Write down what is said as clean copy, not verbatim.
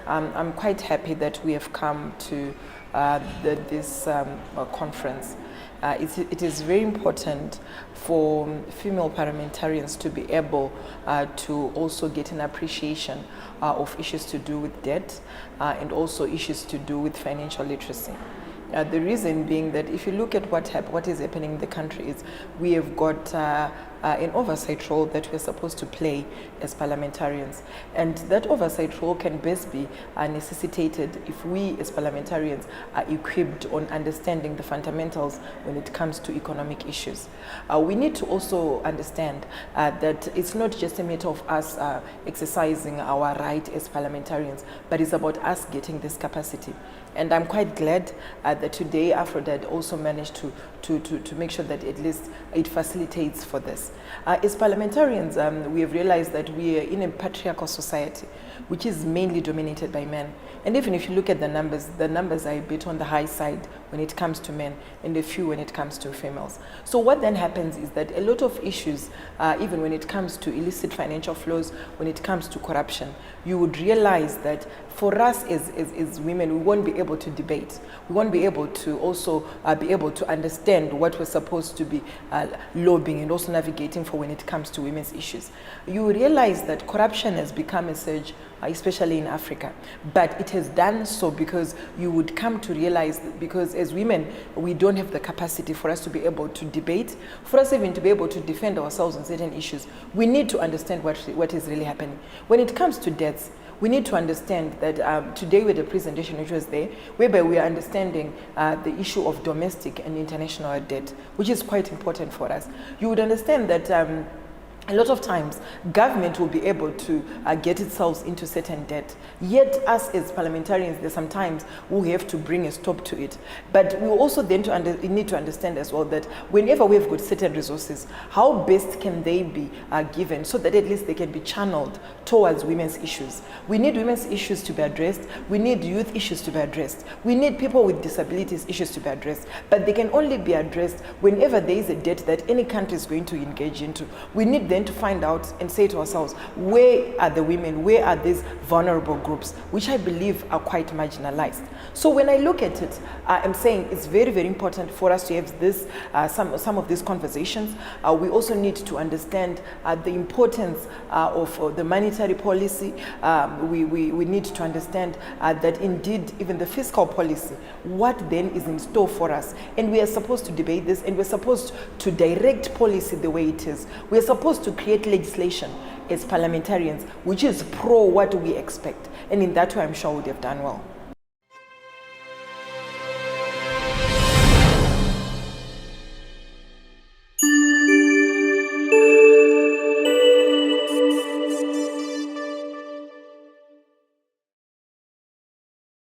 I'm quite happy that we have come to this conference. It is very important for female parliamentarians to be able to also get an appreciation of issues to do with debt and also issues to do with financial literacy. The reason being that if you look at what is happening in the country is we have got an oversight role that we're supposed to play as parliamentarians. And that oversight role can best be necessitated if we as parliamentarians are equipped on understanding the fundamentals when it comes to economic issues. We need to also understand that it's not just a matter of us exercising our right as parliamentarians, but it's about us getting this capacity. And I'm quite glad that today Afrodad also managed to make sure that at least it facilitates for this. As parliamentarians, we have realized that we are in a patriarchal society, which is mainly dominated by men. And even if you look at the numbers are a bit on the high side when it comes to men and a few when it comes to females. So what then happens is that a lot of issues, even when it comes to illicit financial flows, when it comes to corruption, you would realize that for us as women, we won't be able to debate. We won't be able to also be able to understand what we're supposed to be lobbying and also navigating for when it comes to women's issues. You realize that corruption has become a surge, especially in Africa. But it has done so because you would come to realize that because as women, we don't have the capacity for us to be able to debate, for us even to be able to defend ourselves on certain issues. We need to understand what is really happening. When it comes to debts, we need to understand that today with the presentation which was there, whereby we are understanding the issue of domestic and international debt, which is quite important for us. You would understand that a lot of times, government will be able to get itself into certain debt. Yet, us as parliamentarians, there's sometimes we have to bring a stop to it. But we also then need to understand as well that whenever we've got certain resources, how best can they be given so that at least they can be channeled towards women's issues. We need women's issues to be addressed. We need youth issues to be addressed. We need people with disabilities issues to be addressed. But they can only be addressed whenever there is a debt that any country is going to engage into. We need then to find out and say to ourselves, where are the women, where are these vulnerable groups, which I believe are quite marginalized. So when I look at it, I'm saying it's very, very important for us to have this, some of these conversations. We also need to understand the importance of the monetary policy. We need to understand that indeed even the fiscal policy, what then is in store for us. And we are supposed to debate this, and we're supposed to direct policy the way it is. We're supposed to create legislation as parliamentarians which is pro what we expect, and in that way I'm sure we would have done well.